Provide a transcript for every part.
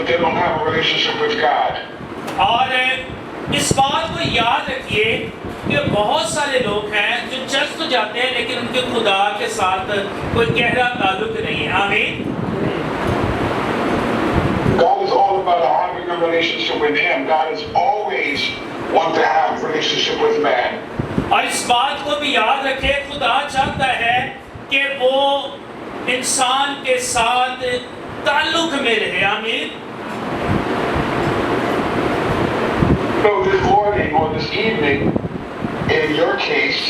but they don't have a relationship with God. और इस बात को याद रखिए कि बहुत सारे लोग हैं जो चर्च तो जाते हैं लेकिन उनके खुदा के साथ कोई गहरा ताल्लुक नहीं है। आमीन। God is all about having a relationship with Him. God is always want to have a relationship with man. और इस बात को भी याद रखें, खुदा चाहता है कि वो इंसान के साथ ताल्लुक में रहे। आमीन। So this morning or this evening, in your case,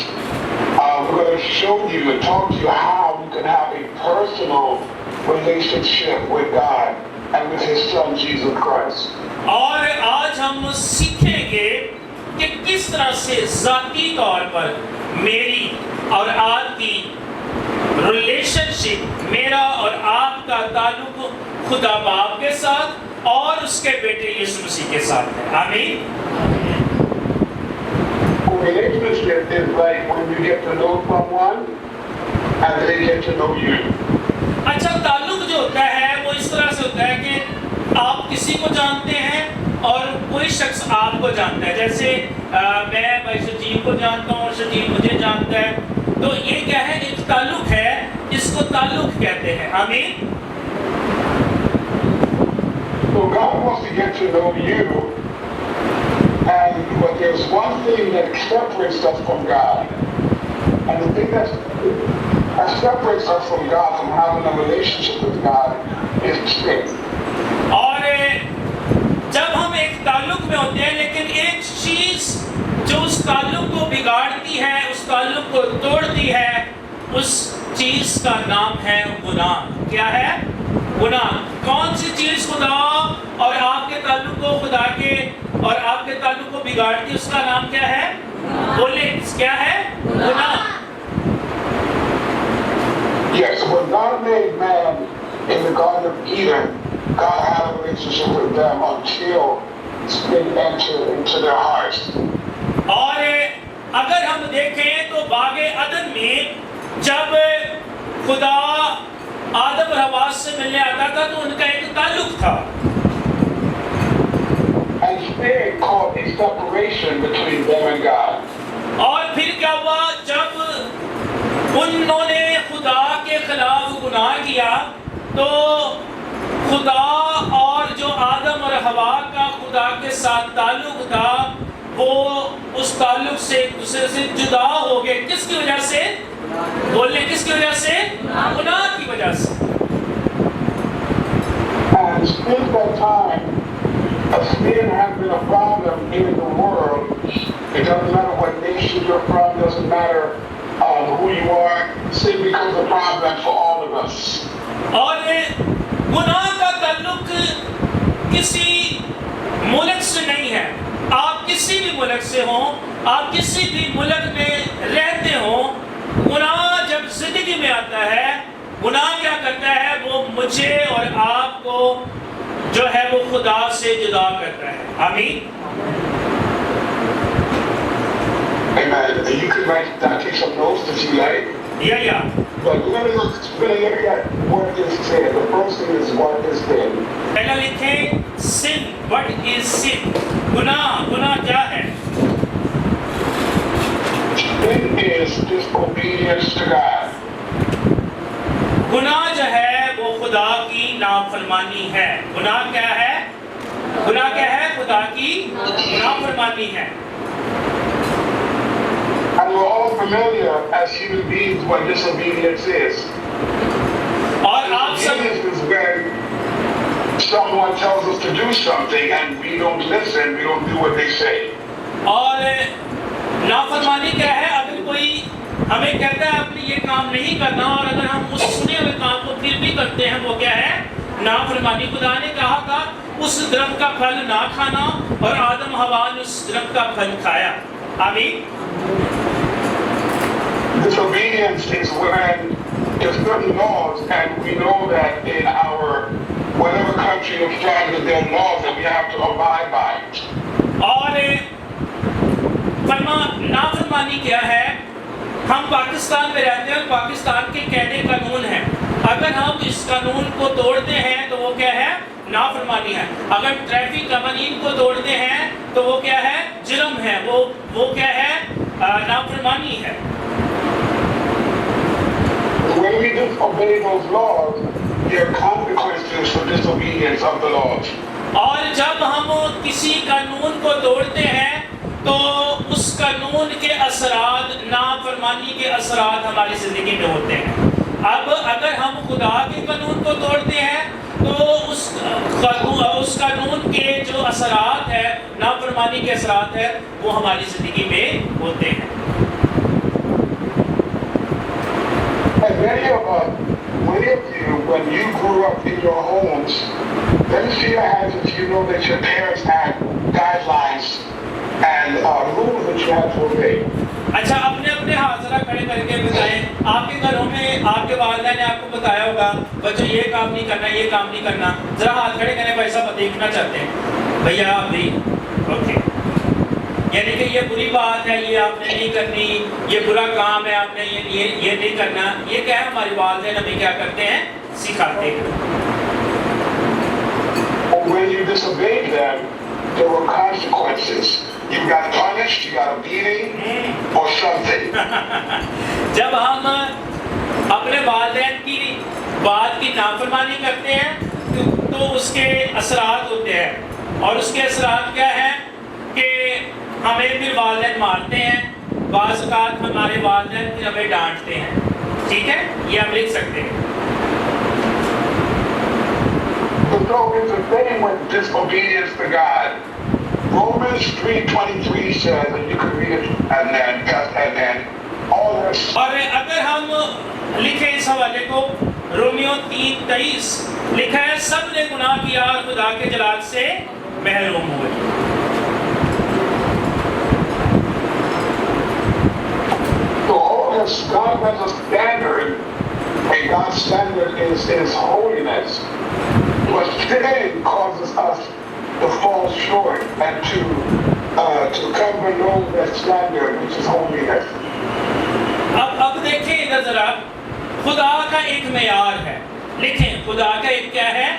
we're going to show you and talk to you how you can have a personal relationship with God and with His Son Jesus Christ. और आज हम सीखेंगे कि किस तरह से ज़ाती तौर पर मेरी और आपकी रिलेशनशिप, मेरा और आपका ताल्लुक खुदा बाप के साथ और उसके बेटे यीशु मसीह के साथ है। आमीन। Relationship is like when you get to know someone and they get to know you. अच्छा, ताल्लुक जो होता है वो इस तरह से होता है कि आप किसी को जानते हैं और कोई शख्स आपको जानता है। जैसे मैं भाई शजीब को जानता हूँ और शजीब मुझे जानता है, तो ये क्या है, एक ताल्लुक है, इसको ताल्लुक कहते हैं। आमीन। So God wants to get to know you, but there's one thing that separates us from God, and the thing that separates us from God, from having a relationship with God, is sin. और जब हम एक ताल्लुक में होते हैं, लेकिन एक चीज जो उस ताल्लुक को बिगाड़ती है, उस ताल्लुक को तोड़ती है, उस चीज का नाम है गुनाह। क्या है? गुनाह। कौन सी चीज खुदा और आपके ताल्लुक को, खुदा के और आपके ताल्लुक को बिगाड़ती है, उसका नाम क्या है? बोले, क्या है? गुनाह। Yes, when God made man in the Garden of Eden, God had a relationship with them until sin entered into their hearts. और अगर हम देखें तो बागे अदन में जब खुदा आदम और हवा से मिलने आता था तो उनका एक ताल्लुक था। And sin caused a separation between them and God. और फिर क्या हुआ, जब उन्होंने खुदा के खिलाफ गुनाह किया तो खुदा और जो आदम और हवा का खुदा के साथ ताल्लुक था, वो उस ताल्लुक से एक दूसरे से जुदा हो गए। किसकी वजह से? बोलने, किसकी वजह से? गुनाह की वजह से। And since that time, sin has been a problem in the world. It doesn't matter what nation you're from, doesn't matter who you are. Sin becomes a problem for all of us. और गुनाह का ताल्लुक किसी मुल्क से नहीं है। आप किसी भी मुल्क से हो, आप किसी भी मुल्क में रहते हो, गुनाह जब जिंदगी में आता है, गुनाह क्या करता है, वो मुझे और आपको जो है वो खुदा से जुदा करता है। आमीन। Amen. You can write down, take some notes if you like. Yeah. But we're going to look at what is sin. The first thing is what is sin. पहला लिखें sin. What is sin? गुनाह, गुनाह क्या है? Sin is disobedience to God. गुनाह जो है वो खुदा की नाफरमानी है। गुनाह क्या है? गुनाह क्या है? खुदा की नाफरमानी है। And we're all familiar as human beings what disobedience is. और आप सब Disobedience is when someone tells us to do something and we don't listen, we don't do what they say. और नाफरमानी क्या है? अगर कोई हमें कहता है आपने ये काम नहीं करना और अगर हम उस सुने हुए काम को फिर भी करते हैं, वो क्या है? नाफरमानी। खुदा ने कहा था उस दरख्त का फल ना खाना और आदम हवा ने उस दरख्त का फल खाया। आमीन। Disobedience is when there's certain laws and we know that in our whatever country or tribe that there are laws that we have to abide by. और नाफरमानी क्या है? हम पाकिस्तान में रहते हैं और पाकिस्तान के कहने कानून हैं। अगर हम इस कानून को तोड़ते हैं तो वो क्या है? नाफरमानी है। अगर ट्रैफिक कवानीन को तोड़ते हैं तो वो क्या है? जुर्म है, वो क्या है? नाफरमानी है। When we disobey those laws, there are consequences for disobedience of the laws. और जब हम किसी कानून को तोड़ते हैं तो उस कानून के असरात, नाफरमानी के असरात हमारी ज़िंदगी में होते हैं। अब अगर हम खुदा के कानून को तोड़ते हैं तो उस कानून के जो असरात है, नाफरमानी के असरात है, वो हमारी ज़िंदगी में होते हैं। And many of you, when you grew up in your homes, let me see your hands if you know that your parents had guidelines and rules that you had to obey. अच्छा, अपने अपने हाथ जरा खड़े करके बताएं, आपके घरों में आपके वालिदैन ने आपको बताया होगा बच्चों ये काम नहीं करना, ये काम नहीं करना। जरा हाथ खड़े करें, भाई साहब देखना चाहते हैं। भैया आप भी ओके, यानी कि ये बुरी बात है, ये आपने नहीं करनी, ये बुरा काम है, आपने ये नहीं करना। ये क्या है? हमारे वालिदैन हमें क्या करते हैं? सिखाते हैं। When you disobeyed them, there were consequences. You got punished, you got a beating or something. जब हम अपने वालिदैन की बात की नाफरमानी करते हैं तो उसके असरात होते हैं, और उसके असरात क्या है कि हमें फिर वालिदैन मारते हैं, बाज़ औक़ात हमारे वालिदैन फिर हमें डांटते हैं। ठीक है, ये हम लिख सकते हैं। So it's the same with disobedience to God. Romans 3:23 says, and you can read it, and then all this. और अगर हम लिखें इस हवाले को, रोमियो 3:23 लिखा है, सब ने गुनाह किया और खुदा के जलाल से महरूम हुए। So all this, God has a standard, and God's standard is holiness. But sin causes us to fall short and to come below that standard, which is holiness. अब देखें इधर जरा, खुदा का एक मेयार है। लिखें, खुदा का एक क्या है?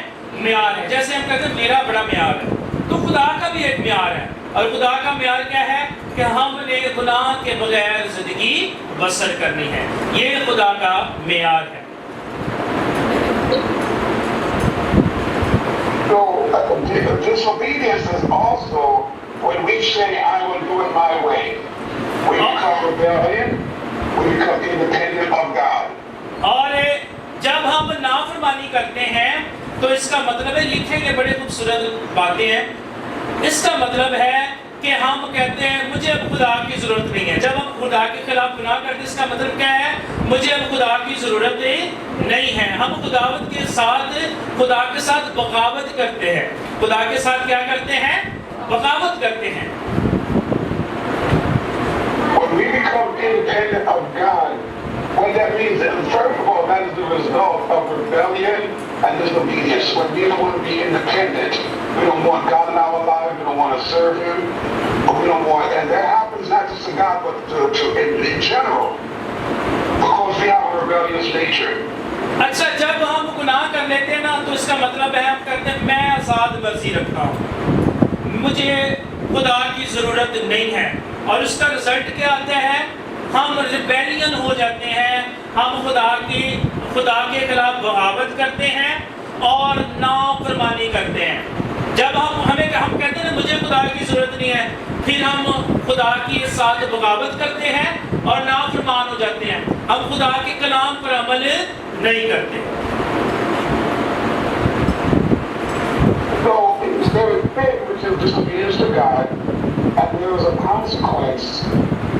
मेयार है। जैसे हम कहते हैं मेरा बड़ा मेयार है, तो खुदा का भी एक मेयार है। और खुदा का मेयार क्या है कि हमने गुनाह के बगैर जिंदगी बसर करनी है। ये खुदा का मेयार है। So disobedience is also when we say, I will do it my way. We become rebellion, we become independent of God. और जब हम नाफरमानी करते हैं तो इसका मतलब है, लिखेंगे बड़े खूबसूरत बातें हैं। इसका मतलब है कि हम कहते हैं मुझे अब खुदा की ज़रूरत नहीं है। जब हम खुदा के खिलाफ गुनाह करते हैं, इसका मतलब क्या है? मुझे अब खुदा की ज़रूरत नहीं है। हम खुदावत के साथ बगावत करते हैं। खुदा के साथ क्या करते हैं? बगावत करते हैं। When we become independent of God, what that means, first of all, that is the result of rebellion and disobedience. When we don't want to be independent, we don't want God in our lives, we don't want to serve Him, we don't want, and that happens not just to God, but in general, because we have a rebellious nature. अच्छा, जब हम गुनाह कर लेते हैं ना, तो इसका मतलब है हम कहते हैं मैं आज़ाद मर्जी रखता हूँ, मुझे खुदा की ज़रूरत नहीं है। और उसका रिजल्ट क्या आता है? हम रिबेलियन हो जाते हैं, हम खुदा के खिलाफ बगावत करते हैं और नाफरमानी करते हैं। जब हम कहते हैं ना मुझे खुदा की ज़रूरत नहीं है, फिर हम खुदा के साथ बगावत करते हैं और नाफरमान हो जाते हैं। हम खुदा के कलाम पर अमल नहीं करते। So there is sin, which is disobedience to God, and there is a consequence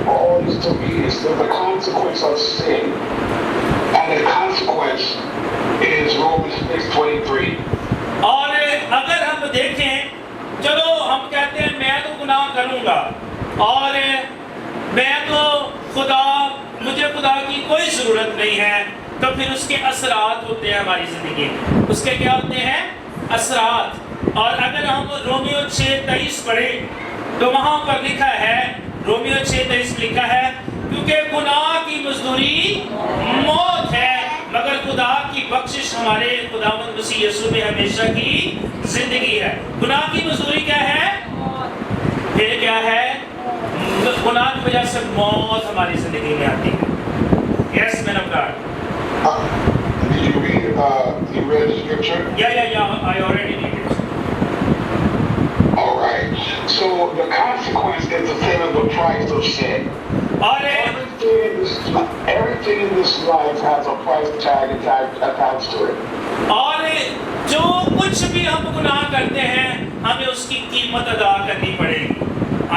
for all disobedience. There's a consequence of sin, and the consequence is Romans 6:23. और अगर हम देखें, चलो हम कहते हैं मैं तो गुनाह करूँगा और मुझे खुदा की कोई ज़रूरत नहीं है, तो फिर उसके असरात होते हैं हमारी ज़िंदगी में। उसके क्या होते हैं? असरात। और अगर हम रोमियो 6:23 पढ़ें तो वहाँ पर लिखा है, रोमियो 6:23 लिखा है, क्योंकि गुनाह की मजदूरी मौत है, मगर खुदा की बख्शिश हमारे खुदावंद मसीह यीशु में हमेशा की जिंदगी है। गुनाह की मजदूरी क्या है? फिर क्या है? गुनाह की वजह से मौत हमारी जिंदगी में आती है। Yes, man of God. Did you read the scripture? Yeah, I already did it. All right. So the consequence is the same as the price of sin. और Everything in this life has a price tag attached to it. और जो कुछ भी हम गुनाह करते हैं हमें उसकी कीमत अदा करनी पड़ेगी।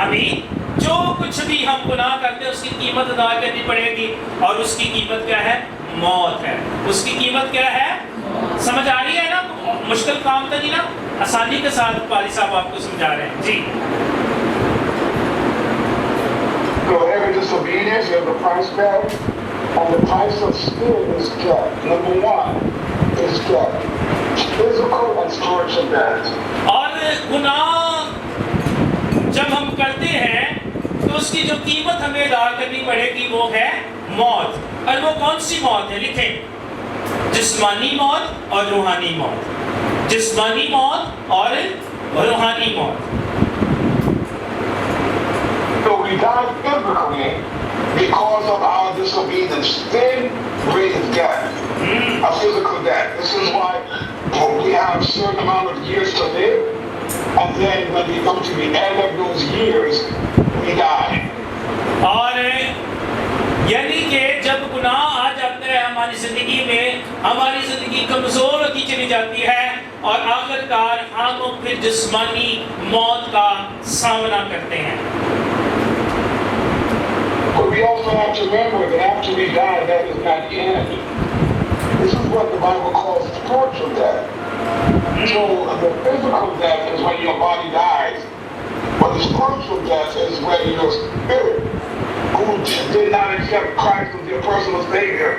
आमीन। जो कुछ भी हम गुनाह करते हैं उसकी कीमत अदा करनी पड़ेगी और उसकी कीमत क्या है? मौत है। उसकी कीमत क्या है? समझ आ रही है ना? मुश्किल काम तो नहीं ना? आसानी के साथ पाली साहब आपको समझा रहे हैं जी। So every disobedience has a price tag, and the price of sin is death. Number one is death, physical and spiritual death. और गुनाह जब हम करते हैं तो उसकी जो कीमत हमें अदा करनी पड़ेगी वो है मौत। और वो कौन सी मौत है? लिखें, जिस्मानी मौत और रूहानी मौत। जिस्मानी मौत और रूहानी मौत। So we die physically because of our disobedience. Sin brings death, a physical death. This is why we have a certain amount of years to live, and then when we come to the end of those years, we die. और यानी कि जब गुनाह आ जाता है हमारी जिंदगी में, हमारी जिंदगी कमजोर होती चली जाती है और आखिरकार हम फिर जिस्मानी मौत का सामना करते हैं। But we also have to remember that after we die, that is not the end. This is what the Bible calls spiritual death. So the physical death is when your body dies, but the spiritual death is when your spirit, who did not accept Christ as your personal Savior,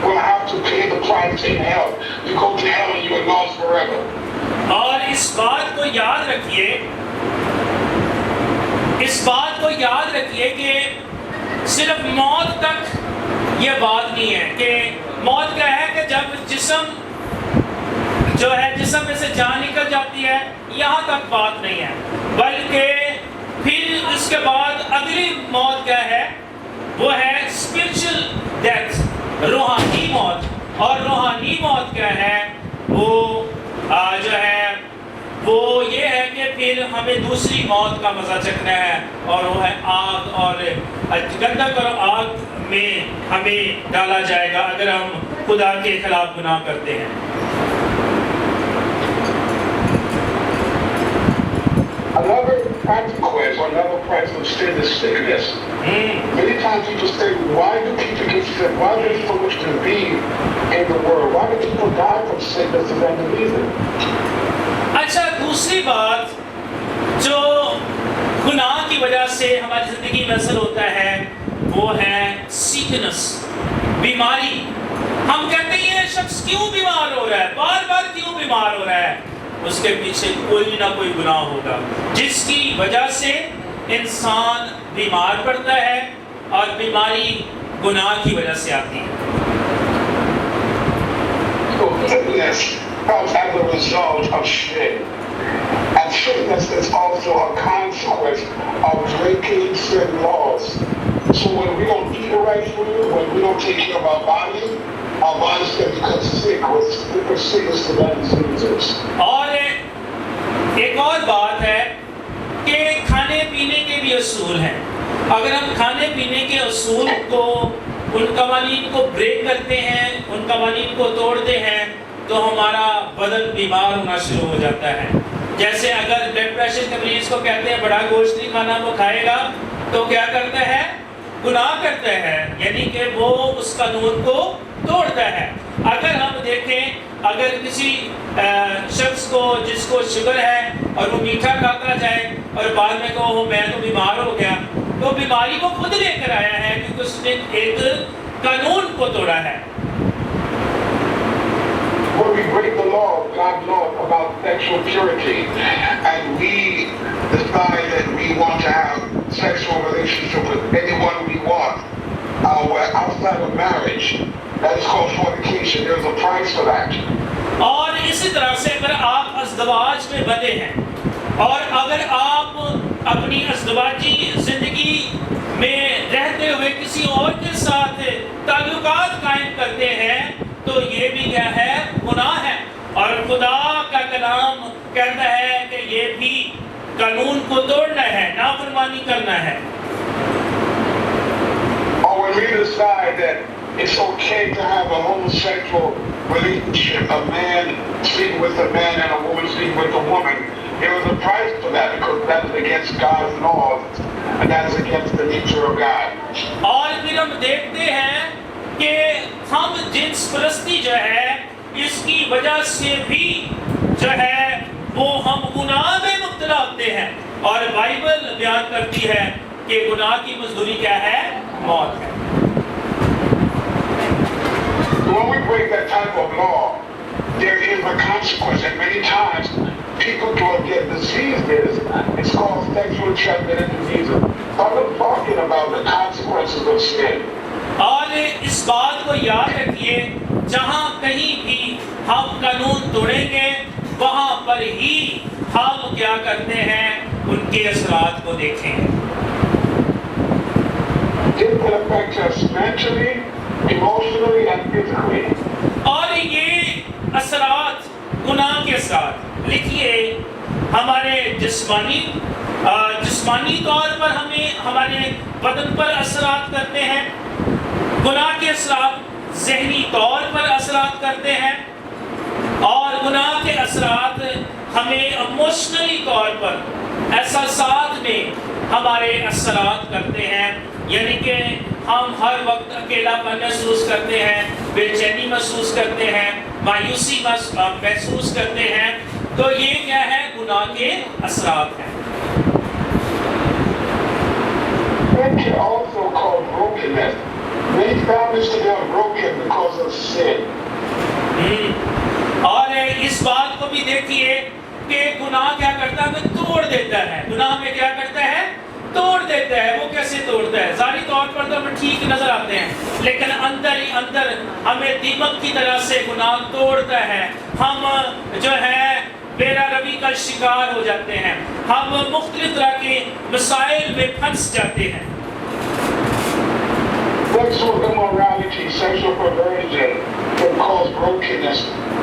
will have to pay the price in hell. You go to hell and you are lost forever. और इस बात को याद रखिए, इस बात को याद रखिए कि सिर्फ मौत तक ये बात नहीं है कि मौत क्या है कि जब जिस्म जो है जिस्म में से जान निकल जाती है, यहाँ तक बात नहीं है, बल्कि फिर उसके बाद अगली मौत क्या है? वो है स्पिरिचुअल डेथ, रूहानी मौत। और रूहानी मौत क्या है? वो जो है वो ये है कि फिर हमें दूसरी मौत का मजा चखना है और वो है आग, और गंधक और आग में हमें डाला जाएगा अगर हम खुदा के खिलाफ गुनाह करते हैं। Another consequence or another price of sin is sickness. Many times people say, why do people get sick? Why is there so much disease in the world? Why do people die from sickness and that reason? अच्छा, दूसरी बात जो गुनाह की वजह से हमारी जिंदगी में असर होता है वो है सिकनेस, बीमारी। हम कहते हैं ये शख्स क्यों बीमार हो रहा है, बार बार क्यों बीमार हो रहा है? उसके पीछे कोई ना कोई गुनाह होगा जिसकी वजह से इंसान बीमार पड़ता है और बीमारी गुनाह की वजह से आती है। So sickness comes as a result of sin. And sickness is also a consequence of breaking certain laws. So when we don't eat the right food, when we don't take care of our bodies can become sick with different sickness to that diseases. और एक और बात है कि खाने पीने के भी असूल हैं। अगर हम खाने पीने के असूल को, उन कवानीन को ब्रेक करते हैं, उन कवानीन को तोड़ते हैं, तो हमारा बदन बीमार होना शुरू हो जाता है। जैसे अगर ब्लड प्रेशर के मरीज को कहते हैं बड़ा गोश्त नहीं खाना, वो खाएगा तो क्या करता है? गुनाह करता है, यानी कि वो उस कानून को तोड़ता है। अगर हम देखें, अगर किसी शख्स को जिसको शुगर है और वो मीठा खाता जाए और बाद में कहो मैं तो बीमार हो गया, तो बीमारी को खुद लेकर आया है क्योंकि उसने एक कानून को तोड़ा है। When we break the law, God's law about sexual purity, and we decide that we want to have sexual relationship with anyone we want, outside of marriage, That is called fornication. There's a price for that. और इसी तरह से अगर आप अज़दवाज में बंधे हैं और अगर आप अपनी अज़दवाजी जिंदगी में रहते हुए किसी और के साथ ताल्लुकात कायम करते हैं तो ये भी क्या है? गुनाह है। और खुदा का कलाम कहता है कि ये भी कानून को तोड़ना है, नाफरमानी करना है। Or when we decide that it's okay to have a homosexual relationship, a man sleeping with a man and a woman sleeping with a woman, there was a price for that because that is against God's laws and that is against the nature of God. और फिर हम देखते हैं कि हम jeans परस्ती जो है इसकी वजह से भी जो है वो हम गुनाह में मुब्तला होते हैं और बाइबल बयान करती है कि गुनाह की मजदूरी क्या है? मौत है। When we break that type of law, there is a consequence, and many times people don't get diseases. It's called sexually transmitted diseases. So I'm talking about the consequences of sin. और इस बात को याद रखिए, जहाँ कहीं भी हम कानून तोड़ेंगे वहाँ पर ही हम क्या करते हैं? उनके असरात को देखेंगे। It can affect us mentally, emotionally, and physically. और ये असरात गुनाह के साथ लिखिए हमारे जिस्मानी तौर पर हमें हमारे बदन पर असरात करते हैं, गुनाह के असरात ज़हनी तौर पर असरात करते हैं और गुनाह के असरात हमें इमोशनली तौर पर एहसासात में हमारे असरात करते हैं। यानी कि हम हर वक्त अकेलापन महसूस करते हैं, बेचैनी महसूस करते हैं, मायूसी महसूस करते हैं। तो ये क्या है? गुनाह के असरात हैं। It can also cause brokenness. Many families today are broken because of sin. और इस बात को भी देखिए कि गुनाह क्या करता है? हमें तोड़ देता है। गुनाह में क्या करता है? तोड़ देता है। वो कैसे तोड़ता है? ज़ाहिरी तौर पर तो हमें ठीक नजर आते हैं, लेकिन अंदर ही अंदर हमें दीमक की तरह से गुनाह तोड़ता है। हम जो है बेरा रवि का शिकार हो जाते हैं, हम मुख्तलिफ तरह के मसाइल में फंस जाते हैं। Sexual immorality, sexual perversion can cause brokenness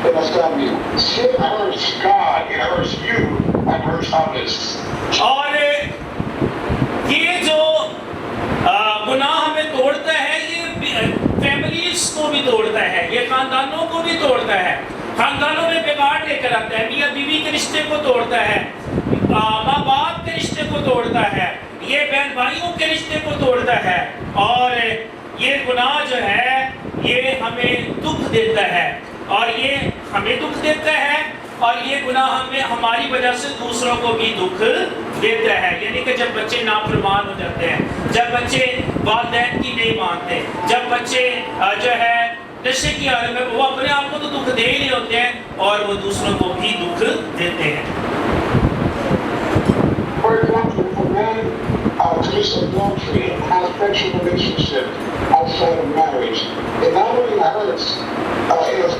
in a family. Sin hurts God, it hurts you, and hurts others. और ये जो गुनाह हमें तोड़ता है, ये फैमिलीज को भी तोड़ता है, ये खानदानों को भी तोड़ता है, खानदानों में बिगाड़ लेकर आता है, मियाँ बीवी के रिश्ते को तोड़ता है, माँ बाप के रिश्ते को तोड़ता है, ये बहन भाइयों के रिश्ते को तोड़ता है। और ये गुनाह जो है ये हमें दुख देता है और ये हमें दुख देता है और ये गुनाह हमें हमारी वजह से दूसरों को भी दुख देता है। यानी कि जब बच्चे नाफरमान हो जाते हैं, जब बच्चे वालिदैन की नहीं मानते, जब बच्चे जो है नशे की हालत में, वो अपने आप को तो दुख दे ही नहीं होते हैं और वो दूसरों को भी दुख देते हैं। For example, if a man commits adultery and has sexual relationship outside of marriage, it not only hurts,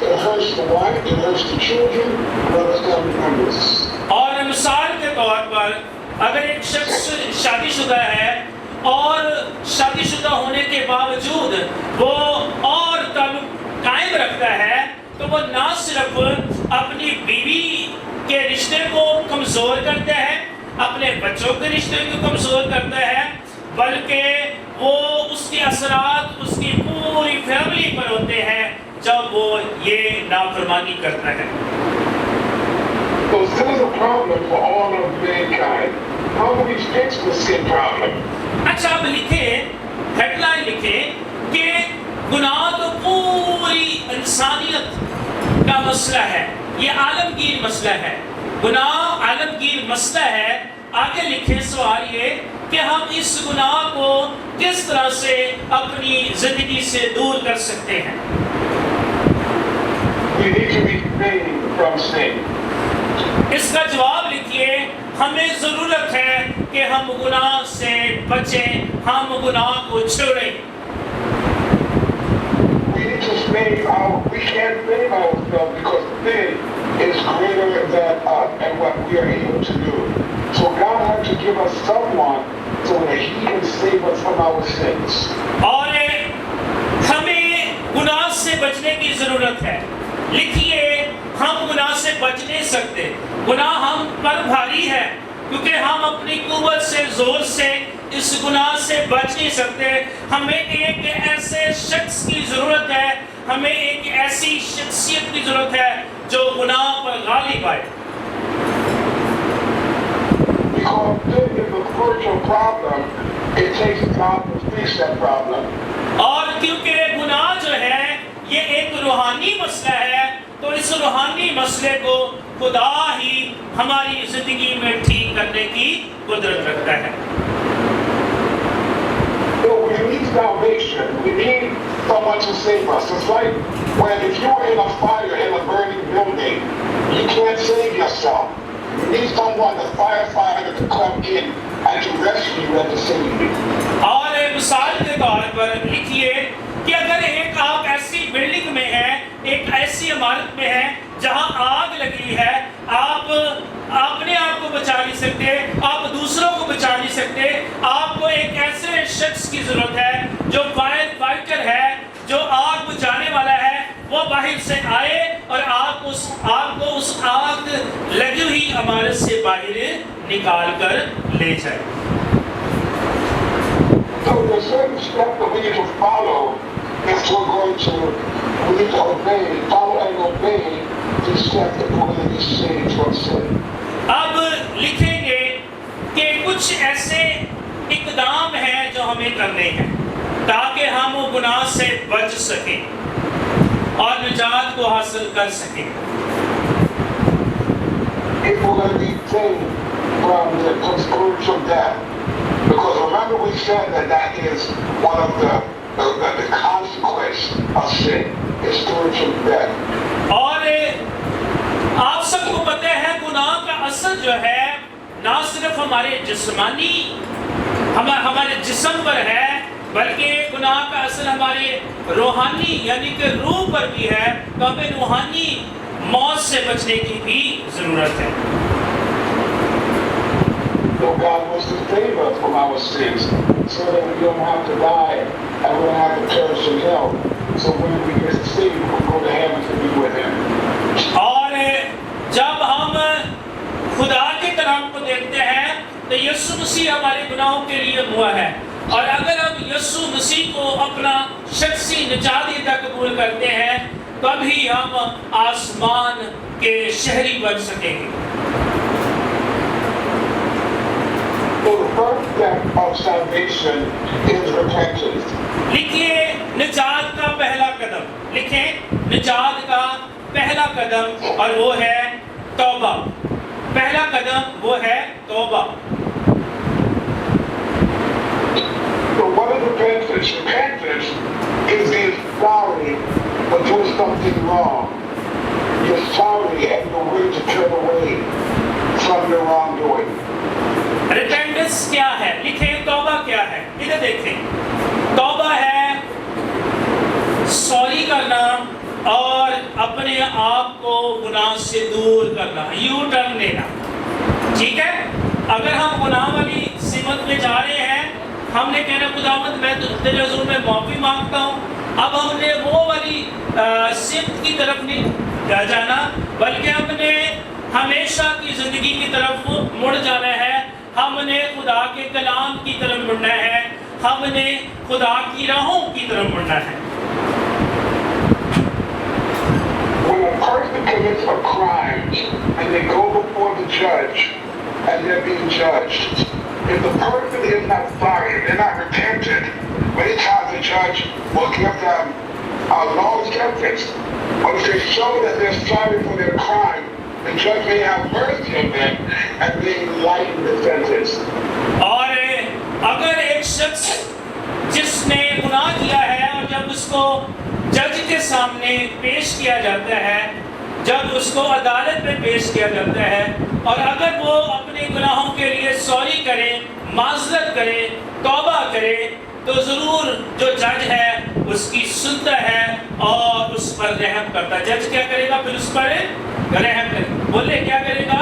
it hurts the wife, it hurts the children, and other family members. और मिसाल के तौर पर अगर एक शख्स शादीशुदा है और शादीशुदा होने के बावजूद वो और ताल्लुक कायम रखता है, तो वो ना सिर्फ अपनी बीवी के रिश्ते को कमज़ोर करता है, अपने बच्चों के रिश्ते को कमज़ोर करता है, बल्कि वो उसके असरात उसकी पूरी फैमिली पर होते हैं जब वो ये नाफरमानी करता है। So sin is a problem for all of mankind. How do we fix the sin problem? अच्छा, अब लिखें, हेडलाइन लिखें कि गुनाह तो पूरी इंसानियत का मसला है, ये आलमगीर मसला है, गुनाह आलमगीर मसला है। आगे लिखे सवाल ये कि हम इस गुनाह को किस तरह से अपनी जिंदगी से दूर कर सकते हैं। We need to be free from sin. इसका जवाब लिखिए, हमें जरूरत है कि हम गुनाह से बचें, हम गुनाह को छोड़ें। We need to we can't save ourselves because sin is greater than us and what we are able to do. So God had to give us someone so that He can save us from our sins. और हमें गुनाह से बचने की जरूरत है। लिखिए, हम गुनाह से बच नहीं सकते। गुनाह हम पर भारी है क्योंकि हम अपनी कुव्वत से, जोर से इस गुनाह से बच नहीं सकते। हमें एक ऐसे शख्स की जरूरत है, हमें एक ऐसी शख्सियत की जरूरत है जो गुनाह पर गालिब आए। Because sin is a spiritual problem, it takes God to fix that problem. और क्योंकि गुनाह जो है ये एक रूहानी मसला है, तो इस रूहानी मसले को खुदा ही हमारी जिंदगी में ठीक करने की कुदरत रखता है। So we need salvation. We need someone to save us. It's like when if you're in a fire in a burning building, you can't save yourself. You need someone, a firefighter, to come in and to rescue you and to save you. और मिसाल के तौर पर लिखिए कि अगर एक आप ऐसी बिल्डिंग में हैं, एक ऐसी इमारत में हैं जहां आग लगी है, आप अपने आप को बचा नहीं सकते, आप दूसरों को बचा नहीं सकते, आपको एक ऐसे शख्स की जरूरत है जो फायर फाइटर है, जो आग बुझाने वाला है, वो बाहर से आए और आपको उस आग लगी हुई इमारत से बाहर निकाल कर ले जाए। So there's certain steps that we need to follow if we're going to, we need to obey, follow and obey these steps that we're going to be saved from sin. अब लिखेंगे कि कुछ ऐसे इकदाम हैं जो हमें करने हैं ताकि हम वो गुनाह से बच सकें और निजात को हासिल कर सकें। If we're going to be saved from the spiritual death, because remember we said that that is one of the consequence of sin, is spiritual death. और आप सबको पता है गुनाह का असर जो है ना सिर्फ हमारे जिस्मानी हमारे जिस्म पर है, बल्कि गुनाह का असर हमारे रूहानी यानी कि रूह पर भी है। तो हमें रूहानी मौत से बचने की भी जरूरत है। So God wants to save us from our sins so that we don't have to die and we don't have to perish in hell. So when we get saved, we'll go to heaven to be with Him. और जब हम खुदा के कलाम को देखते हैं तो यीशु मसीह हमारे गुनाहों के लिए हुआ है, और अगर हम यीशु मसीह को अपना शख्सी निजात कबूल करते हैं तभी हम आसमान के शहरी बन सकेंगे। So the first step of salvation is repentance. लिखिए निजात का पहला कदम, लिखें निजात का पहला कदम, और वो है तौबा। पहला कदम वो है तौबा। So what is repentance? Repentance is being sorry for doing something wrong. You're sorry and you're willing to turn away from the wrongdoing. Repentance क्या है? लिखें तौबा क्या है? इधर देखें। तौबा है सॉरी करना और अपने आप को गुनाह से दूर करना, यू टर्न लेना। ठीक है, अगर हम गुनाह वाली सिमत में जा रहे हैं, हमने कहना खुदावंद मैं तेरे हुजूर में माफी मांगता हूँ। अब हमने वो वाली सिमत की तरफ नहीं जाना, बल्कि हमने हमेशा की जिंदगी की तरफ मुड़ जाना है। हमने खुदा के कलाम की तरफ मुड़ना है, हमने खुदा की राहों की तरफ मुड़ना है। When a person commits a crime and they go before the judge and they're being judged, if the person is not sorry, they're not repentant, many times the judge will give them a long sentence. But if they show that they're sorry for their crime, the judge may have mercy on them and may lighten the sentence. और अगर एक शख्स जिसने गुनाह किया है और जब उसको जज के सामने पेश किया जाता है, जब उसको अदालत में पेश किया जाता है, और अगर वो अपने गुनाहों के लिए सॉरी करे, माजरत करे, तौबा करे, तो ज़रूर जो जज है उसकी सुनता है और पर रहम करता। जज क्या करेगा? फिर उस पर रहम करेगा। बोले क्या करेगा?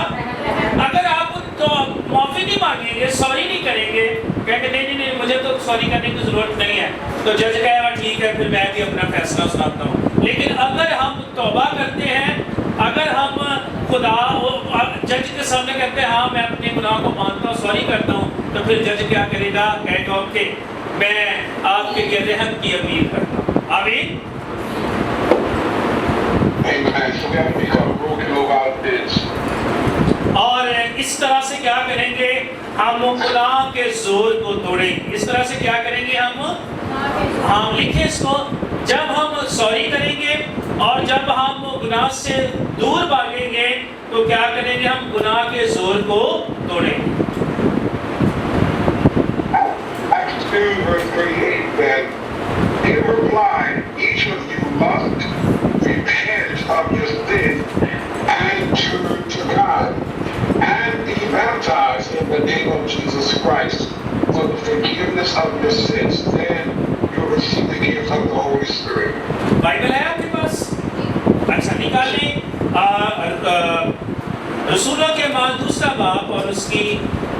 अगर आप तो माफी नहीं मांगेंगे, सॉरी नहीं करेंगे, कहेंगे नहीं नहीं मुझे तो सॉरी करने की जरूरत नहीं है, तो जज कहेगा ठीक है फिर मैं भी अपना फैसला सुनाता हूँ। लेकिन अगर हम तौबा करते हैं, अगर हम खुदा जज के सामने कहते हैं हाँ मैं अपने गुनाह को मानता हूँ, सॉरी करता हूँ, तो फिर जज क्या करेगा? कहेगा ओके मैं आपके लिए रहम की अपील करता हूँ। आमीन। और इस तरह से क्या करेंगे? हम गुनाह के जोर को तोड़ेंगे। इस तरह से क्या करेंगे हम लिखें इसको, जब हम सॉरी करेंगे और जब हम गुनाह से दूर भागेंगे तो क्या करेंगे? हम गुनाह के जोर को तोड़ेंगे। Acts 2 verse 38 said, in reply, each of you must repent of your sin and turn to God and be baptized in the name of Jesus Christ for the forgiveness of your sins. Then you'll receive the gift of the Holy Spirit. Bible है आपके पास? अच्छा निकाल लें। रसूलों के माल दूसरा बाब और उसकी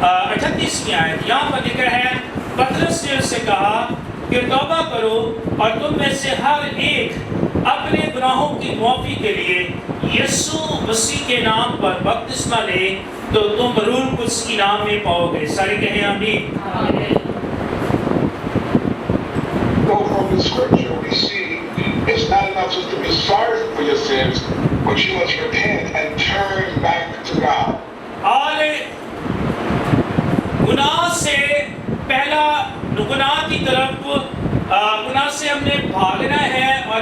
38वीं आयत। यहाँ पर लिखा है, पतरस ने उससे कहा कि तौबा करो और तुम में से हर एक अपने गुनाहों की माफी के लिए यीशु मसीह के नाम पर बपतिस्मा ले, तो तुम रूह कुद्स की नाम में पाओगे। सारे कहें आमीन। So from the scripture we see it's not enough just to be sorry for your sins, but you must repent and turn back to God. और गुनाह से पहला गुनाह की तरफ गुनाह से हमने भागना है और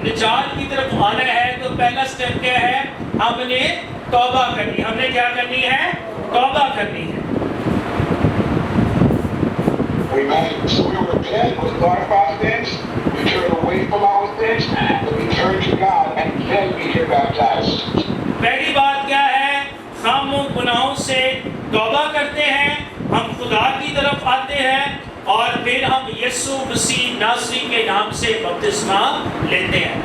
निजात की तरफ आना है, तो पहला स्टेप क्या है? हमने तौबा करनी। हमने क्या करनी है? तौबा करनी है। Amen. So we repent with our sins, we turn away from our sins, and we turn to God, and then we get baptized. पहली बात क्या है? हम गुनाहों से तौबा करते हैं, हम खुदा की तरफ आते हैं और फिर हम यीशु मसीह नासरी के नाम से बपतिस्मा लेते हैं।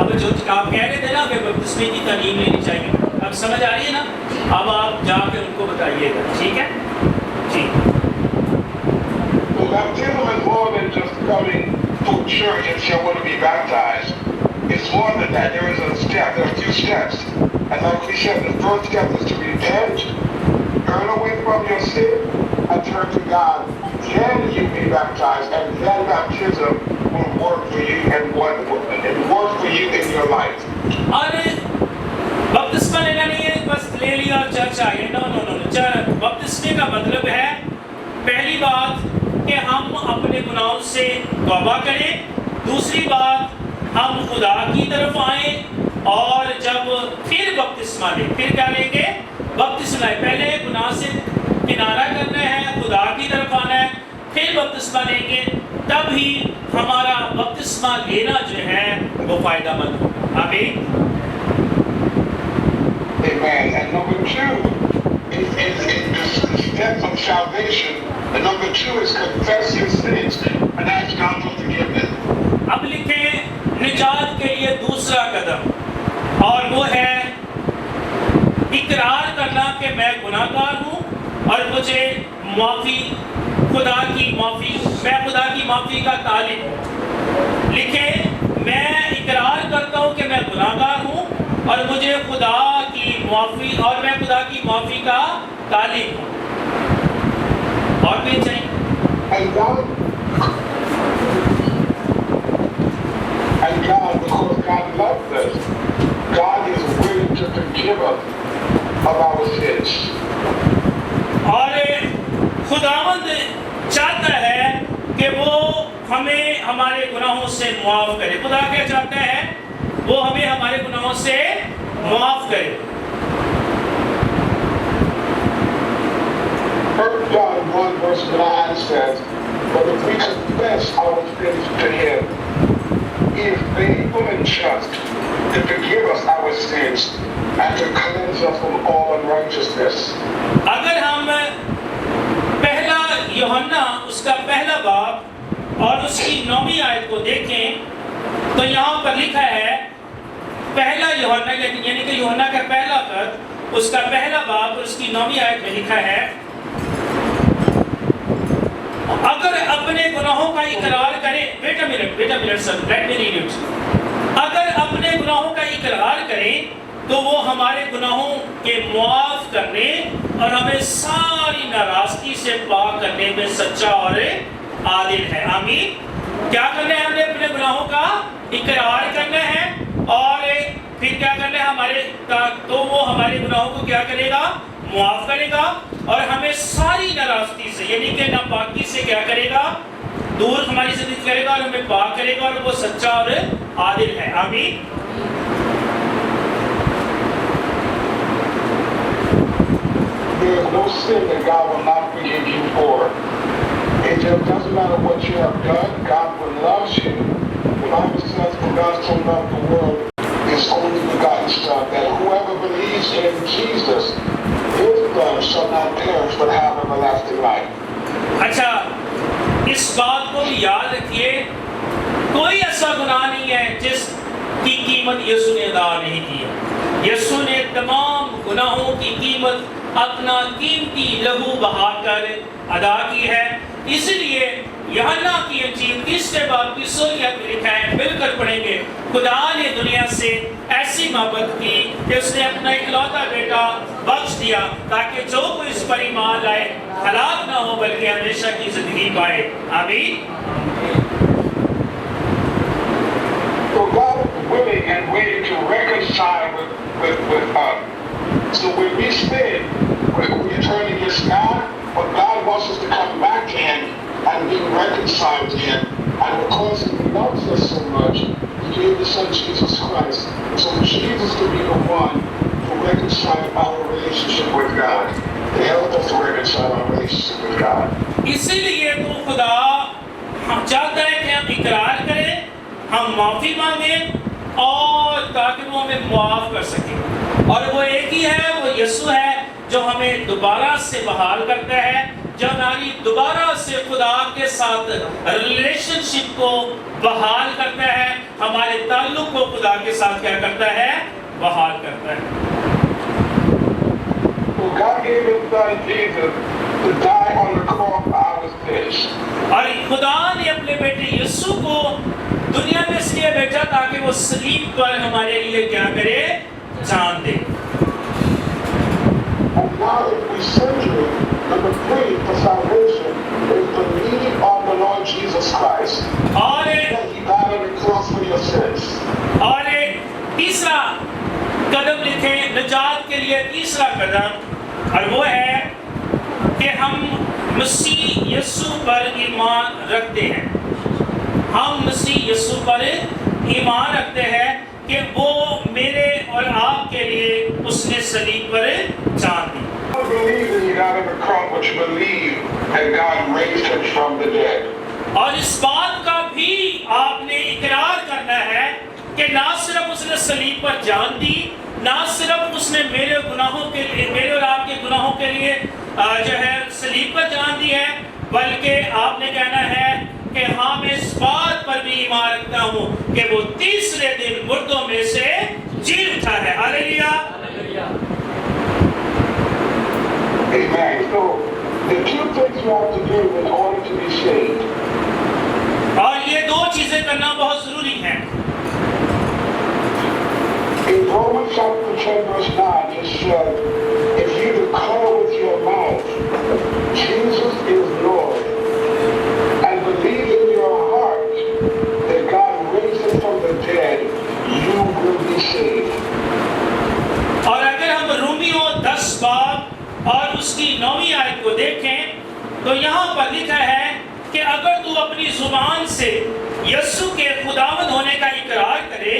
अब जो आप कह रहे थे ना कि बपतिस्मे की तालीम लेनी चाहिए, अब समझ आ रही है ना? अब आप जाकर उनको बताइएगा, ठीक है जी। Baptism is more than just coming to church and say I want to be baptized. It's more than that. There is a step. There are a few steps. And like we said, the first step is to repent, turn away from your sin, and turn to God. Then you be baptized, and then baptism will work for you and work for you in your life. और बपतिस्मा लेना नहीं है बस ले लिया और church आ गए। नो। बपतिस्मे का मतलब है पहली बात कि हम अपने गुनाहों से तौबा करें, दूसरी बात हम खुदा की तरफ आए और जब फिर बपतिस्मा लें। फिर क्या लेंगे? बपतिस्मा। पहले गुनाह से किनारा करना है, खुदा की तरफ आना है, फिर बपतिस्मा लेंगे, तब ही हमारा बपतिस्मा लेना जो है वो फायदामंद होगा। आमीन। Amen. And number two is the steps of salvation. And number two is confess your sins and ask God for forgiveness. अब लिखें निजात के लिए दूसरा कदम, और वो है इकरार करना कि मैं गुनाहगार हूँ और मुझे माफी, खुदा की माफी, मैं खुदा की माफी का तालिब हूँ। लिखें मैं इकरार करता हूँ कि मैं गुनाहगार हूँ और मुझे खुदा की माफी, और मैं खुदा की माफी का तालिब हूँ। और भी चाहिए। And God, because God loves us, God is willing to forgive us of our sins. और खुदावंद चाहता है कि वो हमें हमारे गुनाहों से मुआफ करे। खुदा क्या चाहता है? वो हमें हमारे गुनाहों से मुआफ करे। 1 John 1 verse 9 says, but if we confess our sins to Him, He is faithful and just to forgive us our sins and to cleanse us from all unrighteousness. अगर हम पहला यूहन्ना उसका पहला बाब और उसकी 9वीं आयत को देखें तो यहाँ पर लिखा है पहला यूहन्ना यानी कि यूहन्ना का पहला पद उसका पहला बाब और उसकी 9वीं आयत में लिखा है, अगर अपने गुनाहों का इकरार करें, wait a minute sir, let me read it. अगर अपने गुनाहों का इकरार करें तो वो हमारे गुनाहों के मुआफ करने और हमें सारी नाराजगी से पाक करने में सच्चा और आदिल है। आमीन। क्या करना है? हमने अपने गुनाहों का इकरार करना है और फिर क्या करना है हमारे, तो वो हमारे गुनाहों को क्या करेगा? मुआफ करेगा और हमें सारी नाराजगी से यानी कि नापाकी से क्या करेगा? दूर हमारी जिंदगी करेगा और हमें पाक करेगा और वो सच्चा और आदिल है। आमीन। There is no sin that God will not forgive you for. It just doesn't matter what you have done. God will love you. The Bible says, for God so loved the world, His only begotten Son, that whoever believes in Jesus, his blood shall not perish but have everlasting life. अच्छा, इस बात को भी याद रखिए, कोई ऐसा गुनाह नहीं है जिसकी कीमत यीशु ने अदा नहीं की है। यीशु ने तमाम गुनाहों की कीमत अपना कीमती लहू बहाकर अदा की है। इसलिए यूहन्ना की इंजील 30 बाब की 16 आयत में लिखा है, मिलकर पढ़ेंगे, खुदा ने दुनिया से ऐसी मोहब्बत की कि उसने अपना इकलौता बेटा बख्श दिया ताकि जो कोई इस पर ईमान लाए हलाक ना हो बल्कि हमेशा की जिंदगी पाए। आमीन। So God is willing and waiting to reconcile with us. So when we sin, when we turn against God, but God wants us to come back to Him and be reconciled to Him. And because He loves us so much, He gave His Son Jesus Christ. So Jesus could be the one to reconcile our relationship with God, to help us to reconcile our relationship with God. इसीलिए तो खुदा हम चाहता है कि हम इकरार करें, हम माफ़ी मांगें और ताकि वो हमें मुआफ़ कर सके। और वो एक ही है, वो यीशु है जो हमें दोबारा से बहाल करता है, जो हमारी दोबारा से खुदा के साथ रिलेशनशिप को बहाल करता है, हमारे ताल्लुक को खुदा के साथ क्या करता है? बहाल करता है। God gave His Son Jesus to die on the cross for our sins. और खुदा ने अपने बेटे यीशु को दुनिया में इसलिए भेजा ताकि वो सलीब पर हमारे लिए क्या करे? जान दे। And now if we surgery, number 3 for salvation is believe on the Lord Jesus Christ. और That He died on the cross for your sins. और तीसरा कदम लिखे निजात के लिए, तीसरा कदम, और वो है कि हम मसीह यीशु पर ईमान रखते हैं। हम मसीह यीशु पर ईमान रखते हैं कि वो मेरे और आपके लिए उसने सलीब पर जान दी। You believe that He died on the cross, but you believe that God raised Him from the dead. और इस बात का भी आपने इकरार करना है कि ना सिर्फ उसने सलीब पर जान दी, ना सिर्फ उसने मेरे गुनाहों के लिए, मेरे और आपके गुनाहों के लिए जो है सलीब पर जान दी है, बल्कि आपने कहना है कि हाँ मैं इस बात पर भी ईमान रखता हूँ कि वो तीसरे दिन मुर्दों में से जी उठा है। Hallelujah. Amen. So the two things you have to do in order to be saved. और ये दो चीजें करना बहुत जरूरी है। In Romans chapter 10 verse 9 it says, if you declare with your mouth Jesus is Lord and believe in your heart that God raised Him from the dead, you will be saved. और अगर हम Romeo 10 बाब और उसकी 9वीं आयत को देखें तो यहाँ पर लिखा है कि अगर तू अपनी जुबान से यीशु के खुदावंद होने का इकरार करे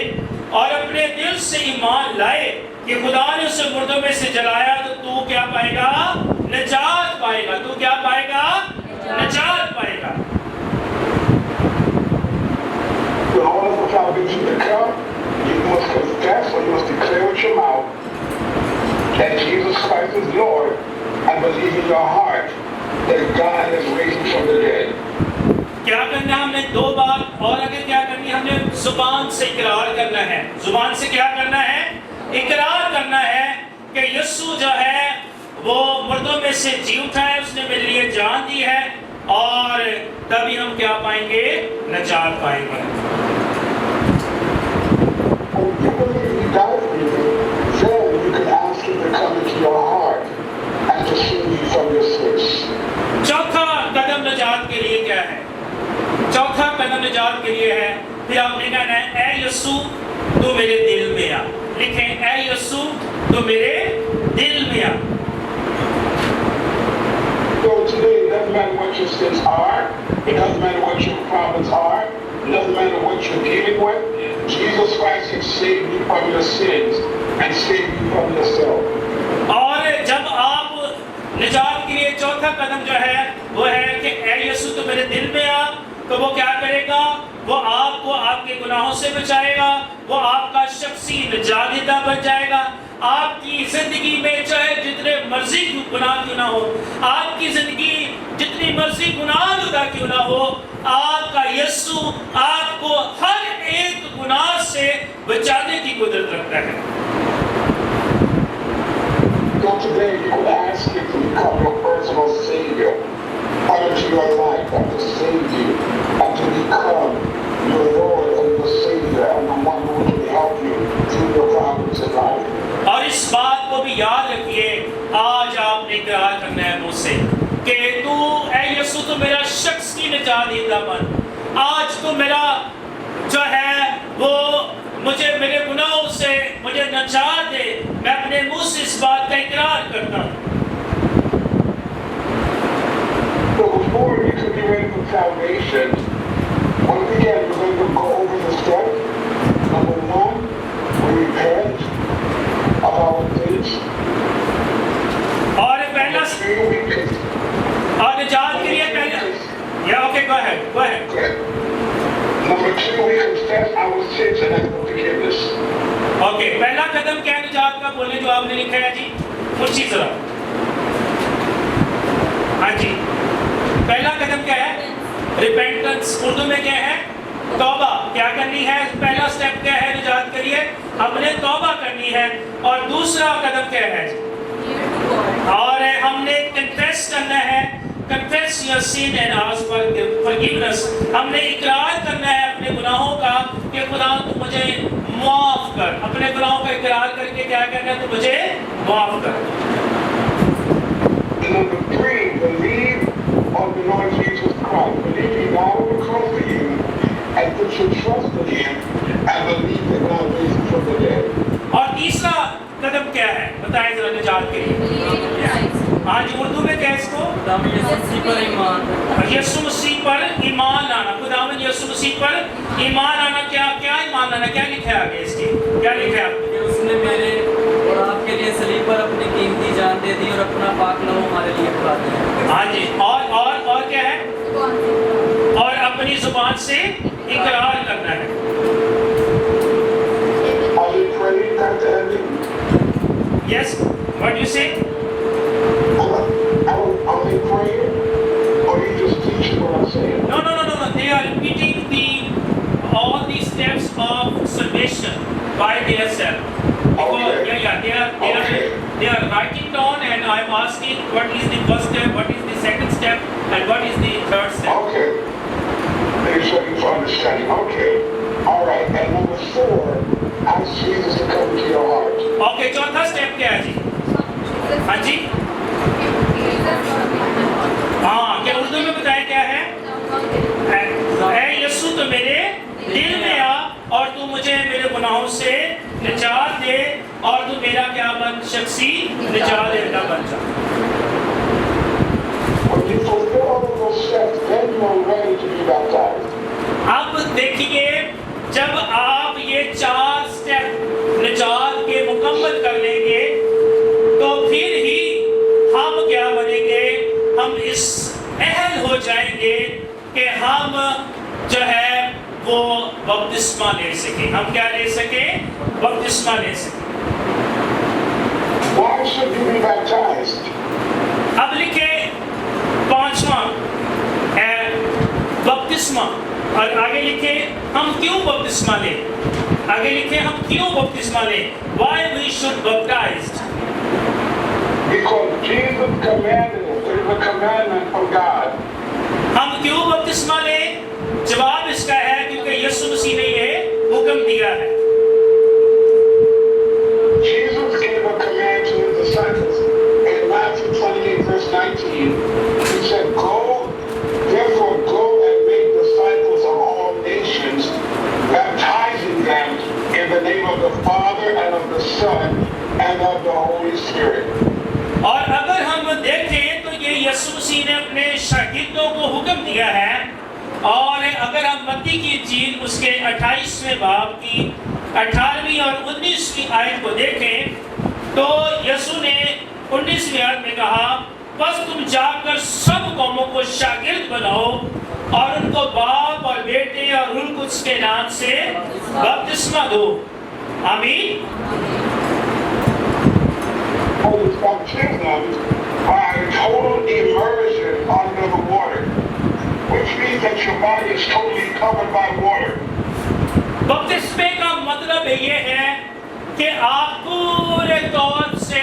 और अपने दिल से ईमान लाए कि खुदा ने उसे मुर्दों में से जलाया तो तू क्या पाएगा? निजात पाएगा। तू क्या पाएगा? निजात पाएगा। In order for salvation to come, you must confess or you must declare with your mouth that Jesus Christ is Lord and believe in your heart that God has raised Him from the dead. क्या करना? हमने 2 बार और आगे क्या करनी है, हमने जुबान से इकरार करना है। जुबान से क्या करना है? इकरार करना है कि यीशु जो है वो मुर्दों में से जी उठा है, उसने मेरे लिए जान दी है, और तभी हम क्या पाएंगे? नजात पाएंगे। चौथा कदम निजात के लिए क्या है? चौथा कदम निजात के लिए है, फिर आपने कहना है, ऐ यीशु तू मेरे दिल में आ। लिखें, ऐ यीशु तू मेरे दिल में आ। So today, it doesn't matter what your sins are, it doesn't matter what your problems are, it doesn't matter what you're dealing with. Jesus Christ can save you from your sins and save you from yourself. और जब आप निजात के लिए चौथा कदम जो है वो है कि ऐ यीशु तू मेरे दिल में आ, तो वो क्या करेगा? वो आपको आपके गुनाहों से बचाएगा, वो आपका शख्सी निजात बन जाएगा। आपकी जिंदगी में चाहे जितने मर्जी गुनाह क्यों ना हो, आपकी जिंदगी जितनी मर्जी गुनाहगार क्यों ना हो, आपका यीशु आपको हर एक गुनाह से बचाने की कुदरत रखता है। So today you could ask him to become your personal savior, come into your life and to save you, and to become your Lord and your Savior and the one who can help you through your problems in life. और इस बात को भी याद रखिए, आज आपने इकरार करना है मुझसे कि तू ऐ यीशु तो मेरा शख्सी निजात देता बन। आज तो मेरा जो है वो मुझे मेरे गुनाहों से मुझे निजात दे। मैं अपने मुंह से इस बात का इकरार करता हूँ। So before you can be ready for salvation, once again we're going to go over the steps. Number one, we repent of our sins. और पहला और निजात के लिए पहला go ahead. Number two, we confess our sins and ask for forgiveness. Okay, पहला कदम क्या है निजात का? बोलने जो आपने लिखा है जी, पूछिए जरा। हाँ जी, पहला कदम क्या है? रिपेंटेंस। उर्दू में क्या है? तौबा। क्या करनी है? पहला स्टेप क्या है निजात के लिए? हमने तौबा करनी है। और दूसरा कदम क्या है? और हमने कन्फेस करना है। Confess your sin and ask for forgiveness. हमने इकरार करना है अपने गुनाहों का कि खुदा तू मुझे माफ कर। अपने गुनाहों का इकरार करके क्या करना है? तू मुझे माफ कर। Number three, believe on the Lord Jesus Christ. Believe He died on the cross for you, and put your trust in Him, and believe that God raised Him from the dead. और तीसरा कदम क्या है? बताएं जरा निजात के लिए। आज उर्दू में क्या है इसको? यीशु मसीह पर ईमान लाना। खुदावंद यीशु मसीह पर ईमान लाना। क्या ईमान लाना? क्या लिखा है आगे इसके? क्या लिखा है? उसने मेरे और आपके लिए सलीब पर अपनी कीमती जान दे दी और अपना पाक लहू हमारे लिए बहा दिया। हाँ जी। और क्या है? और अपनी जुबान से इकरार करना है। Yes. What do you say? Are they praying, or are you just teaching what I'm saying? No. They are repeating all these steps of salvation by themselves. Okay. They are writing down, and I'm asking what is the first step, what is the second step, and what is the third step. Okay. They're looking for understanding. Okay. All right. And number four, ask Jesus to come into your heart. Okay. चौथा step क्या है जी? हाँ जी। हाँ, क्या उर्दू में बताया क्या है? ऐ यीशु तो मेरे दिल में आ और तू मुझे मेरे गुनाहों से निजात दे और तू मेरा क्या बन? शख्सी निजात देता बन जा। When you fulfill all of those steps, then you are ready to be baptized. अब देखिए, जब आप ये 4 स्टेप निजात के मुकम्मल कर लेंगे तो फिर ही हम क्या बनेंगे? हम इस अहल हो जाएंगे कि हम जो है वो बपतिस्मा ले सके। हम क्या ले सके? बपतिस्मा ले सके। Why should you be baptized? अब लिखे 5वां बपतिस्मा। और आगे लिखे हम क्यों बपतिस्मा लें? आगे लिखे हम क्यों बपतिस्मा लें? Why we should baptized? Because Jesus commanded us. It is a commandment from God. हम क्यों बपतिस्मा लें? जवाब इसका है क्योंकि यीशु मसीह ने ये हुक्म दिया है। Jesus gave a command to his disciples in Matthew 28 verse 19. He said, therefore go and make disciples of all nations, baptizing them in the name of the Father and of the Son and of the Holy Spirit. और अगर हम देखें तो ये यीशु मसीह ने अपने शागिर्दों को हुक्म दिया है। और अगर हम मत्ती की इंजील उसके 28वें बाब की 18वीं और 19वीं आयत को देखें तो यीशु ने 19वीं आयत में कहा, बस तुम जाकर सब कौमों को शागिर्द बनाओ और उनको बाप और बेटे और रूह कुद्स के नाम से बपतिस्मा दो। आमीन। Baptism by total immersion under the water, which means that your body is totally covered by water. बपतिस्मे का मतलब ये है कि आप पूरे तौर से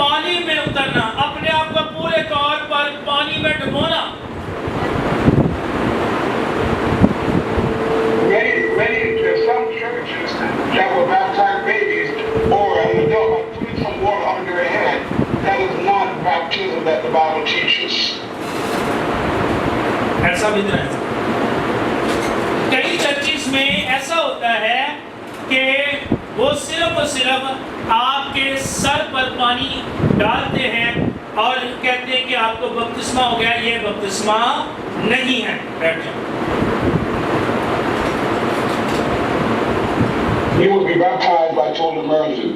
पानी में उतरना, अपने आप को पूरे तौर पर पानी में डुबोना। Some churches that will baptize babies or an adult by putting some water under their head. That is not baptism that the Bible teaches. ऐसा भी नहीं। कई चर्चिस में ऐसा होता है कि वो सिर्फ और सिर्फ आपके सर पर पानी डालते हैं और कहते हैं कि आपको बपतिस्मा हो गया। ये बपतिस्मा नहीं है। बैठ जाओ। You will be baptized by total immersion.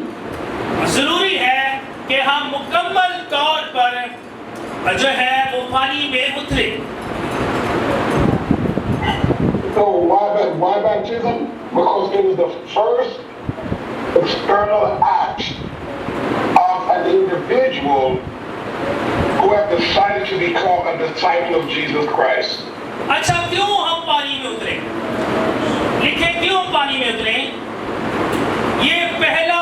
जरूरी है कि हम मुकम्मल तौर पर जो है वो पानी में उतरे। So why baptism? Because it is the first external act of an individual who has decided to become a disciple of Jesus Christ. अच्छा, क्यों हम पानी में उतरे? लिखे क्यों पानी में उतरे? ये पहला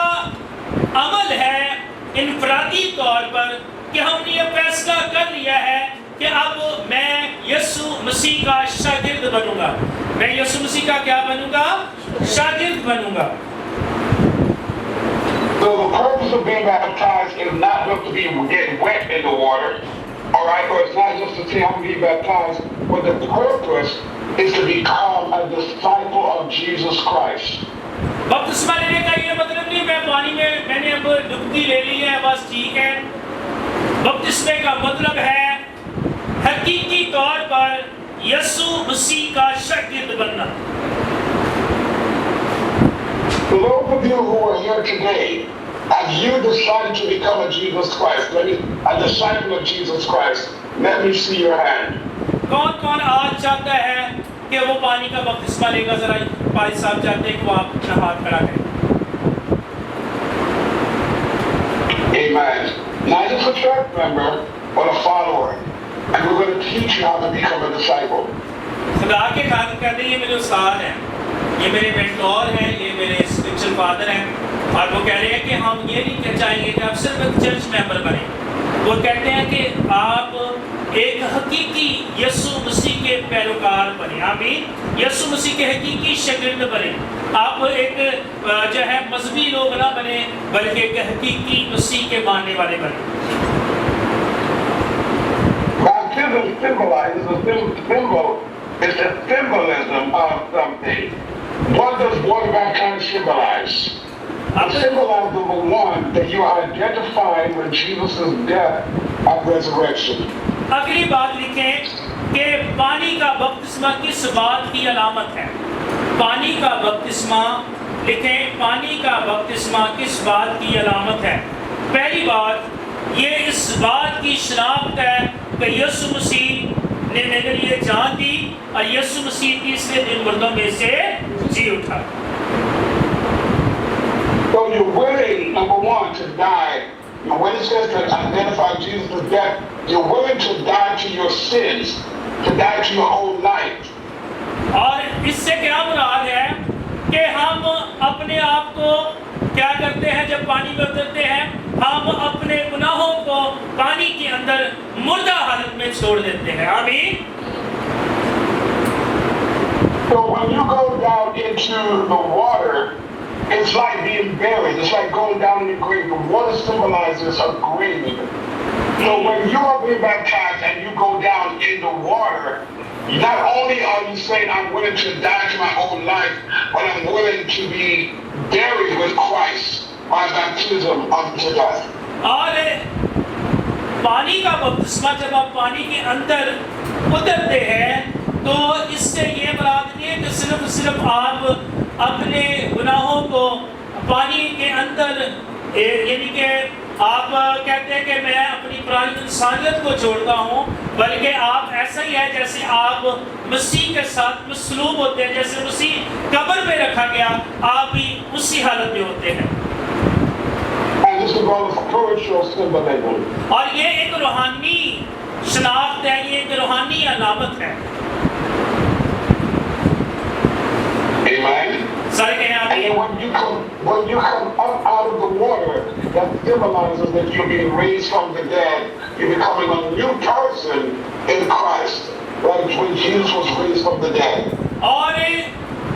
अमल है इनफरादी तौर पर कि हमने ये फैसला कर लिया है कि अब मैं यीशु मसीह का शागिर्द बनूंगा। मैं यीशु मसीह का क्या बनूंगा? शागिर्द बनूंगा। So the purpose of being baptized is not just to get wet in the water, all right, or it's not just to say I'm being baptized, but the purpose is to become a disciple of Jesus Christ. बपतिस्मा लेने का ये मतलब नहीं मैं पानी में मैंने अब डुबकी ले ली है बस ठीक है। बपतिस्मे का मतलब है हकीकी तौर पर यीशु मसीह का शागिर्द बनना। For those of you who are here today, have you decided to become a Jesus Christ? A disciple of Jesus Christ? Let me see your hand. कौन-कौन आज चाहता है कि वो पानी का बपतिस्मा लेगा? जरा भाई साहब चाहते हैं कि वो आप अपना हाथ खड़ा करें। Amen. Now you're a church member or a follower, and we're going to teach you how to become a disciple. खुदा के खातिर कहते हैं ये मेरे उस्ताद हैं, ये मेरे मेंटोर हैं, ये मेरे स्पिरिचुअल फादर हैं और वो कह रहे हैं कि हम ये नहीं चाहेंगे कि आप सिर्फ एक चर्च मेंबर बने। वो कहते हैं कि आप एक हकीकी यीशु मसीह के पैरोकार बने। आमीन। यीशु मसीह के हकीकी शागिर्द बने। आप एक जो है मजहबी लोग ना बने बल्कि एक हकीकी मसीह के मानने वाले बने। Baptism symbolizes it's a symbolism of something. What does water baptism symbolize? It symbolizes, number one, that you are identifying with Jesus' death and resurrection. अगली बात लिखें कि पानी का बपतिस्मा किस बात की अलामत है? पानी का बपतिस्मा लिखें, पानी का बपतिस्मा किस बात की अलामत है? पहली बात, ये इस बात की शनाख्त है कि यीशु मसीह ने मेरे लिए जान दी और यीशु मसीह तीसरे दिन मुर्दों में से जी उठा। So you're willing, number one, to die. And when it says to identify Jesus' death, you're willing to die to your sins, to die to your old life. और इससे क्या मुराद है कि हम अपने आप को क्या करते हैं जब पानी में उतरते हैं, हम अपने गुनाहों को पानी के अंदर मुर्दा हालत में छोड़ देते हैं। आमीन। So when you go down into the water, it's like being buried. It's like going down in the grave. The water symbolizes a grave. So when you are being baptized and you go down in the water, not only are you saying I'm willing to die to my old life, but I'm willing to be buried with Christ by baptism unto death. और पानी का बपतिस्मा जब आप पानी के अंदर उतरते हैं तो इससे ये मुराद नहीं है कि सिर्फ आप अपने गुनाहों को पानी के अंदर यानी कि आप कहते हैं कि मैं अपनी पुरानी इंसानियत को छोड़ता हूँ, बल्कि आप ऐसा ही है जैसे आप मसीह के साथ मसलूब होते हैं, जैसे मसीह कब्र में रखा गया आप भी उसी हालत में होते हैं। और ये एक रूहानी शनाख्त है, ये एक रूहानी अलामत है। Amen. सारे कहें आमीन। And when you come up out of the water, that symbolizes that you're being raised from the dead. You're becoming a new person in Christ, like when Jesus was raised from the dead. और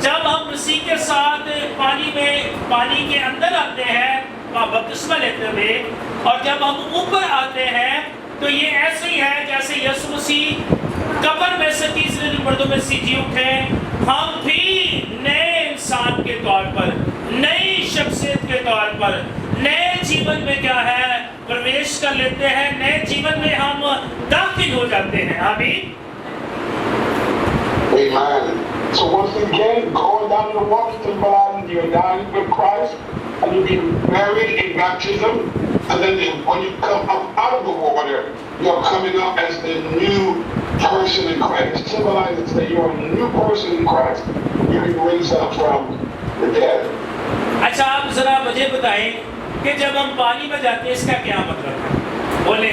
जब हम मसीह के साथ पानी के अंदर आते हैं बपतिस्मा लेते हुए, और जब हम ऊपर आते हैं तो ये ऐसे ही है जैसे यीशु मसीह कब्र में से तीसरे दिन मर्दों में से जी उठे, हम भी नए इंसान के तौर पर, नई शख्सियत के तौर पर, नए जीवन में क्या है प्रवेश कर लेते हैं, नए जीवन में हम दाखिल हो जाते हैं। आमीन। Amen. So once again, going down the water symbolizes you're dying with Christ and you're being buried in baptism, and then when you come up out of the water, you're coming up as the new person in Christ. It symbolizes that you're a new person in Christ. You're being raised up from the dead. अच्छा, आप जरा मुझे बताएं कि जब हम पानी में जाते हैं इसका क्या मतलब है? बोले,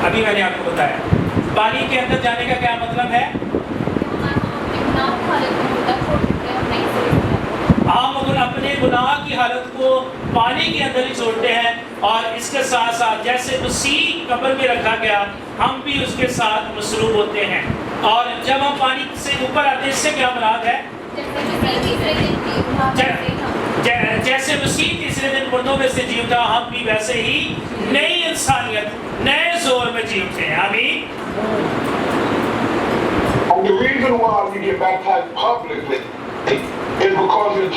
अभी मैंने आपको बताया पानी के अंदर जाने का क्या मतलब है। हम अगर अपने गुनाह की हालत को पानी के अंदर ही छोड़ते हैं, और इसके साथ साथ जैसे मसीह कब्र में रखा गया हम भी उसके साथ मसरूफ होते हैं, और जब हम पानी से ऊपर आते हैं इससे क्या मुराद है? जैसे मसीह तीसरे दिन मुर्दों में से जी उठा, हम भी वैसे ही नई इंसानियत नए जोर में जी उठे। आमीन। And the reason why you get baptized publicly is because you're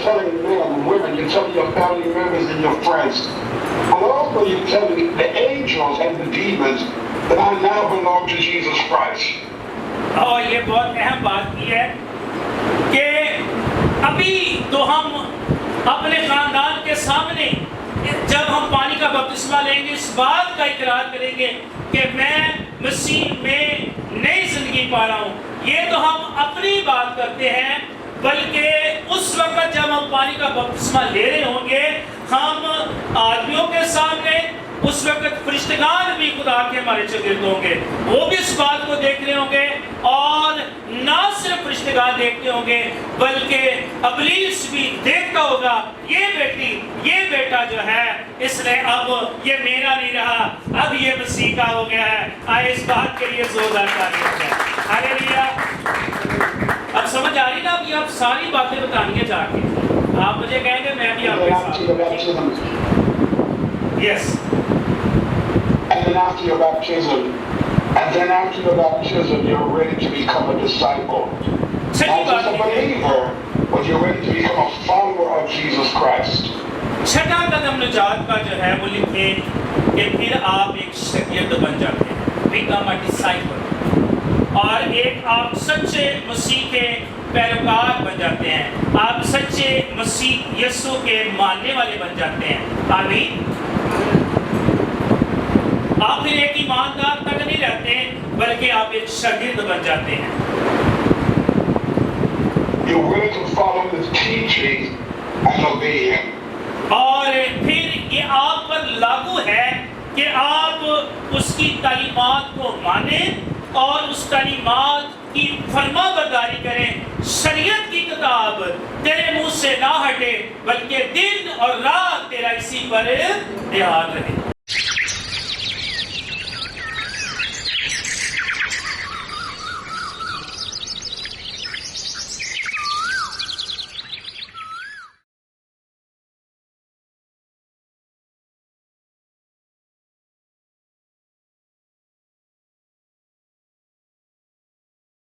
telling men and women, you're telling your family members and your friends, and also you're telling the angels and the demons that I now belong to Jesus Christ. और ये बहुत अहम बात की है कि अभी तो हम अपने खानदान के सामने जब हम पानी का बपतिस्मा लेंगे इस बात का इकरार करेंगे कि मैं मसीह में नई जिंदगी पा रहा हूँ। ये तो हम अपनी बात करते हैं, बल्कि उस वक्त जब हम पानी का बपतिस्मा ले रहे होंगे हम आदमियों के सामने, उस वक्त फरिश्तेगान भी खुदा के हमारे शागिर्द होंगे, वो भी इस बात को देख रहे होंगे, और ना सिर्फ फरिश्तेगान देखते होंगे बल्कि इब्लीस भी देखता होगा ये बेटी ये बेटा जो है इसने अब ये मेरा नहीं रहा, अब ये मसीह का हो गया है। आए इस बात के लिए जोरदार तारीफ है। हालेलुया। अब समझ आ रही ना? अभी आप सारी बातें बतानी है जाके, आप मुझे कहेंगे मैं भी आपके साथ। Yes. And then after your baptism, you're ready to become a disciple. Not just a believer, but you're ready to become a follower of Jesus Christ. छठा कदम निजात का जो है वो लिखे कि फिर आप एक शागिर्द बन जाते हैं, become a disciple, और एक आप सच्चे मसीह के पैरोकार बन जाते हैं, आप सच्चे मसीह यीशु के मानने वाले बन जाते हैं। आमीन। आप फिर एक ईमानदार तक नहीं रहते बल्कि आप एक शागिर्द बन जाते हैं। You're willing to follow his teaching and obey him. और फिर ये आप पर लागू है कि आप उसकी तालीमात को माने और उस तालीमात की फरमाबरदारी करें। शरीयत की किताब तेरे मुंह से ना हटे, बल्कि दिन और रात तेरा इसी पर ध्यान रहे।